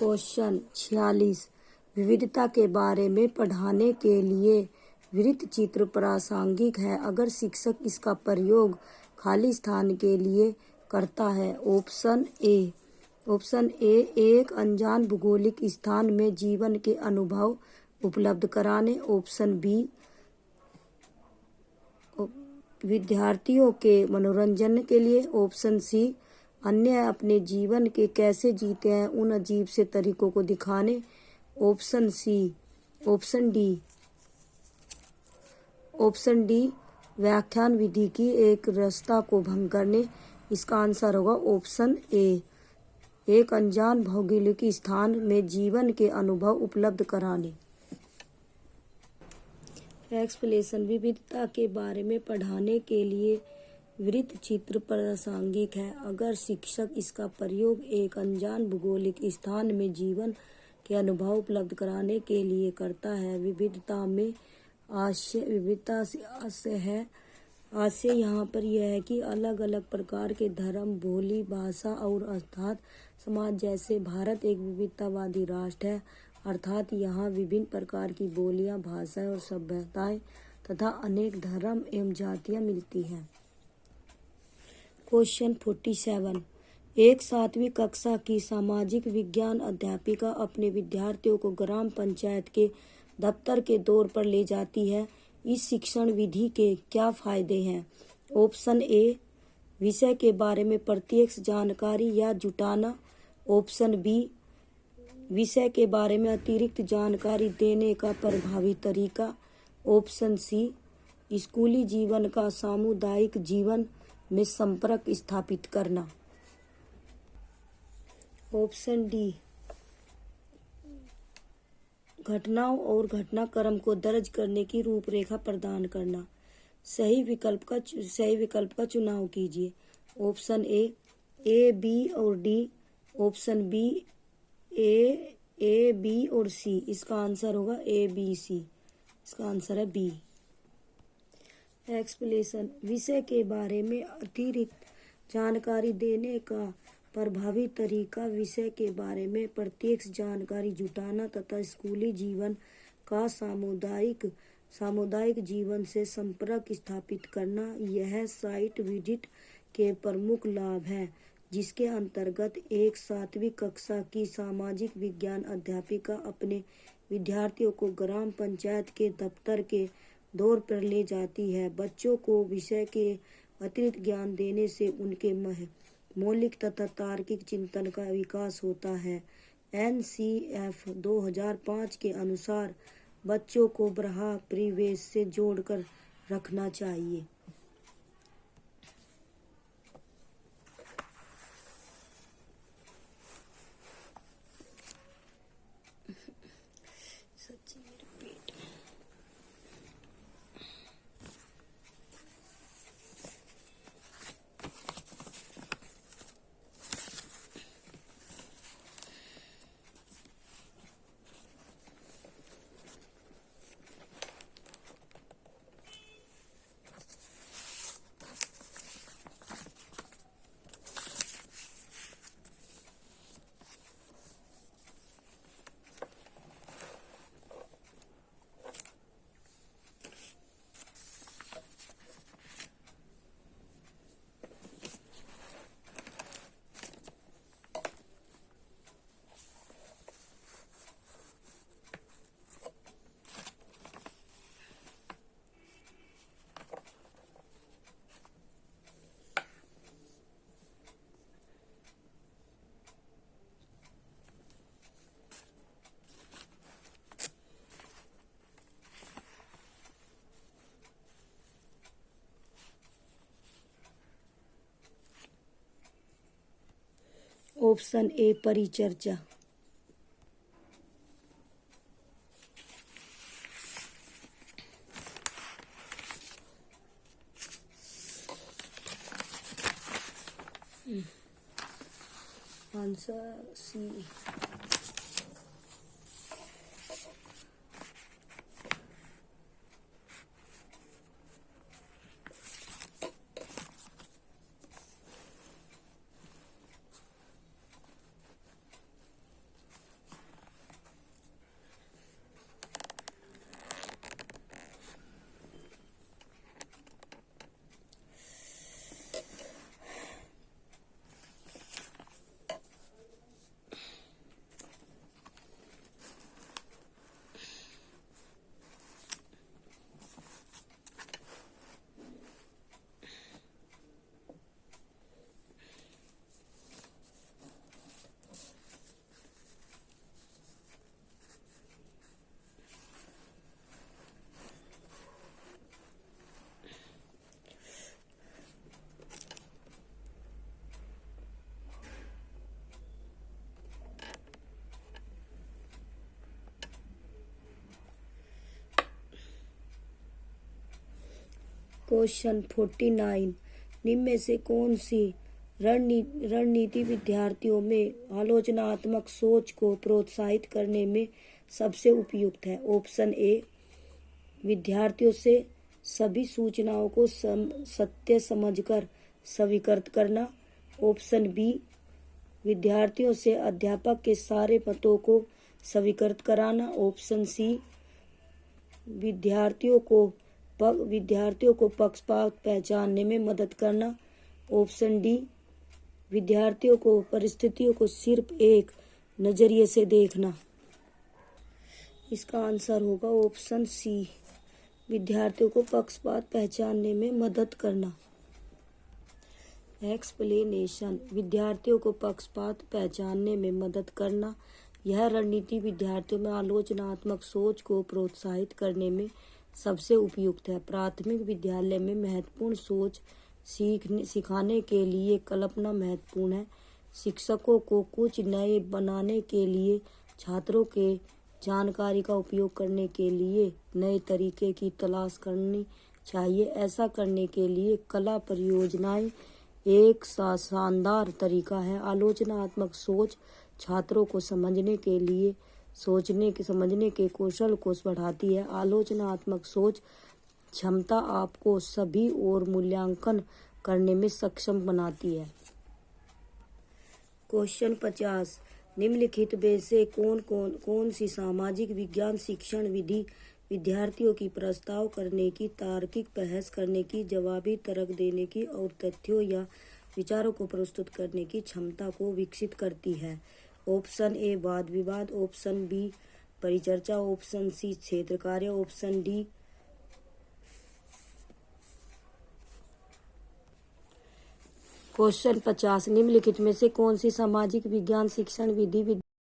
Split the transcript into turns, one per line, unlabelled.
Question 46 विविधता के बारे में पढ़ाने के लिए वृत्त चित्र प्रासंगिक है अगर शिक्षक इसका प्रयोग खाली स्थान के लिए करता है। ऑप्शन ए एक अनजान भौगोलिक स्थान में जीवन के अनुभव उपलब्ध कराने। ऑप्शन बी विद्यार्थियों के मनोरंजन के लिए। ऑप्शन सी अन्य अपने जीवन के कैसे जीते हैं उन अजीब से तरीकों को दिखाने। ऑप्शन डी व्याख्यान विधि की एक रास्ता को भंग करने। इसका आंसर होगा ऑप्शन ए एक अनजान भौगोलिक स्थान में जीवन के अनुभव उपलब्ध कराने। एक्सप्लेनेशन विविधता के बारे में पढ़ाने के लिए वृत्त चित्र प्रासंगिक है अगर शिक्षक इसका प्रयोग एक अनजान भौगोलिक स्थान में जीवन के अनुभव उपलब्ध कराने के लिए करता है। विविधता में विविधता से आशय यहाँ पर यह है कि अलग अलग प्रकार के धर्म, बोली, भाषा और अर्थात समाज। जैसे भारत एक विविधतावादी राष्ट्र है, अर्थात यहाँ विभिन्न प्रकार की बोलियां, भाषाएं और सभ्यताएं तथा अनेक धर्म एवं जातियां मिलती हैं। क्वेश्चन 47 एक 7वीं कक्षा की सामाजिक विज्ञान अध्यापिका अपने विद्यार्थियों को ग्राम पंचायत के दफ्तर के दौर पर ले जाती है। इस शिक्षण विधि के क्या फायदे हैं? ऑप्शन ए विषय के बारे में प्रत्यक्ष जानकारी या जुटाना। ऑप्शन बी विषय के बारे में अतिरिक्त जानकारी देने का प्रभावी तरीका। ऑप्शन सी स्कूली जीवन का सामुदायिक जीवन में संपर्क स्थापित करना। ऑप्शन डी घटनाओं और घटनाक्रम को दर्ज करने की रूपरेखा प्रदान करना। सही विकल्प का चुनाव कीजिए। ऑप्शन ए, बी और डी। ऑप्शन बी ए, बी और सी। इसका आंसर होगा ए, बी, सी। इसका आंसर है बी। एक्सप्लेनेशन विषय के बारे में अतिरिक्त जानकारी देने का प्रभावी तरीका विषय के बारे में प्रत्यक्ष जानकारी जुटाना तथा स्कूली जीवन का सामुदायिक जीवन से संपर्क स्थापित करना। यह साइट विजिट के प्रमुख लाभ हैं जिसके अंतर्गत एक 7वीं कक्षा की सामाजिक विज्ञान अध्यापिका अपने विद्यार्थियों को ग्राम पंचायत के दफ्तर के दौर पर ले जाती है। बच्चों को विषय के अतिरिक्त ज्ञान देने से उनके मौलिक तथा तार्किक चिंतन का विकास होता है। NCF 2005 के अनुसार बच्चों को बाह्य परिवेश से जोड़कर रखना चाहिए। ऑप्शन ए परिचर्चा। Answer C. क्वेश्चन 49, निम्न में से कौन सी रणनीति विद्यार्थियों में आलोचनात्मक सोच को प्रोत्साहित करने में सबसे उपयुक्त है? ऑप्शन ए, विद्यार्थियों से सभी सूचनाओं को सत्य समझकर स्वीकृत करना। ऑप्शन बी, विद्यार्थियों से अध्यापक के सारे मतों को स्वीकृत कराना। ऑप्शन सी, विद्यार्थियों को पक्षपात पहचानने में मदद करना। ऑप्शन डी, विद्यार्थियों को परिस्थितियों को सिर्फ एक नजरिए से देखना। इसका आंसर होगा ऑप्शन सी, विद्यार्थियों को पक्षपात पहचानने में मदद करना। एक्सप्लेनेशन, विद्यार्थियों को पक्षपात पहचानने में मदद करना। यह रणनीति विद्यार्थियों में आलोचनात्मक सोच को प्रोत्साहित करने में सबसे उपयुक्त है। प्राथमिक विद्यालय में महत्वपूर्ण सोच सिखाने के लिए कल्पना महत्वपूर्ण है। शिक्षकों को कुछ नए बनाने के लिए छात्रों के जानकारी का उपयोग करने के लिए नए तरीके की तलाश करनी चाहिए। ऐसा करने के लिए कला परियोजनाएं एक शानदार तरीका है। आलोचनात्मक सोच छात्रों को समझने के कौशल को बढ़ाती है। आलोचनात्मक सोच क्षमता आपको सभी और मूल्यांकन करने में सक्षम बनाती है। क्वेश्चन 50, निम्नलिखित में से कौन सी सामाजिक विज्ञान शिक्षण विधि विद्यार्थियों की प्रस्ताव करने की, तार्किक बहस करने की, जवाबी तर्क देने की और तथ्यों या विचारों को प्रस्तुत करने की क्षमता को विकसित करती है? ऑप्शन ए, वाद विवाद। ऑप्शन बी, परिचर्चा। ऑप्शन सी, क्षेत्र कार्य। ऑप्शन डी, क्वेश्चन 50, निम्नलिखित में से कौन सी सामाजिक विज्ञान शिक्षण विधि